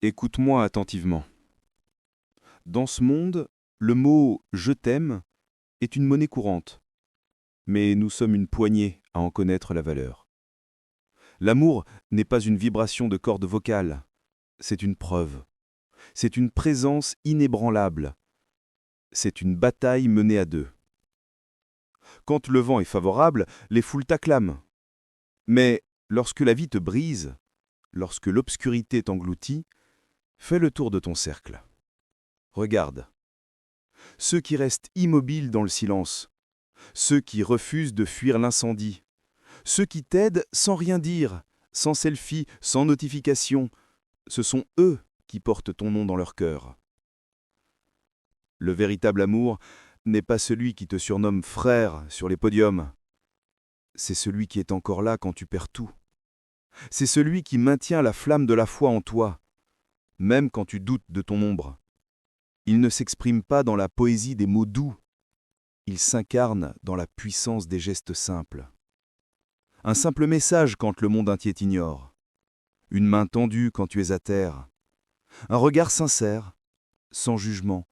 Écoute-moi attentivement. Dans ce monde, le mot «je t'aime» est une monnaie courante, mais nous sommes une poignée à en connaître la valeur. L'amour n'est pas une vibration de cordes vocales, c'est une preuve. C'est une présence inébranlable. C'est une bataille menée à deux. Quand le vent est favorable, les foules t'acclament. Mais lorsque la vie te brise, lorsque l'obscurité t'engloutit, fais le tour de ton cercle. Regarde. Ceux qui restent immobiles dans le silence, ceux qui refusent de fuir l'incendie, ceux qui t'aident sans rien dire, sans selfie, sans notification, ce sont eux qui portent ton nom dans leur cœur. Le véritable amour n'est pas celui qui te surnomme frère sur les podiums. C'est celui qui est encore là quand tu perds tout. C'est celui qui maintient la flamme de la foi en toi, même quand tu doutes de ton ombre. Il ne s'exprime pas dans la poésie des mots doux. Il s'incarne dans la puissance des gestes simples. Un simple message quand le monde entier t'ignore. Une main tendue quand tu es à terre. Un regard sincère, sans jugement,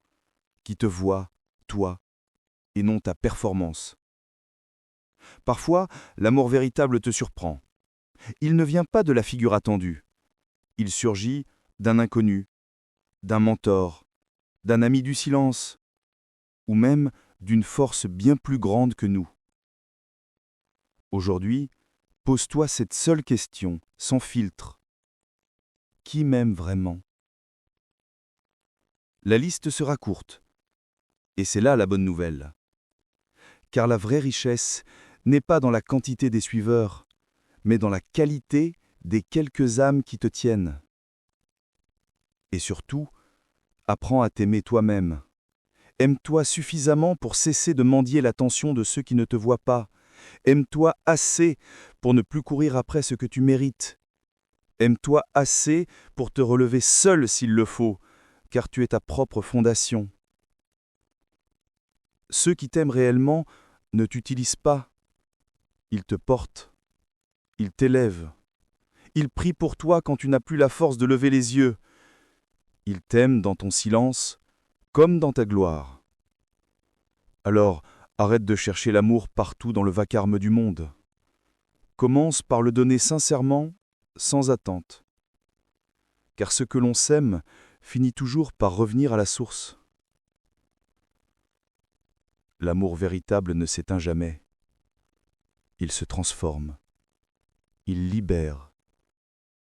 qui te voit, toi, et non ta performance. Parfois, l'amour véritable te surprend. Il ne vient pas de la figure attendue. Il surgit d'un inconnu, d'un mentor, d'un ami du silence, ou même d'une force bien plus grande que nous. Aujourd'hui, pose-toi cette seule question, sans filtre. Qui m'aime vraiment ? La liste sera courte. Et c'est là la bonne nouvelle. Car la vraie richesse n'est pas dans la quantité des suiveurs, mais dans la qualité des quelques âmes qui te tiennent. Et surtout, apprends à t'aimer toi-même. Aime-toi suffisamment pour cesser de mendier l'attention de ceux qui ne te voient pas. Aime-toi assez pour ne plus courir après ce que tu mérites. Aime-toi assez pour te relever seul s'il le faut, car tu es ta propre fondation. Ceux qui t'aiment réellement ne t'utilisent pas. Ils te portent. Ils t'élèvent. Ils prient pour toi quand tu n'as plus la force de lever les yeux. Ils t'aiment dans ton silence comme dans ta gloire. Alors, arrête de chercher l'amour partout dans le vacarme du monde. Commence par le donner sincèrement, sans attente. Car ce que l'on sème finit toujours par revenir à la source. L'amour véritable ne s'éteint jamais. Il se transforme. Il libère.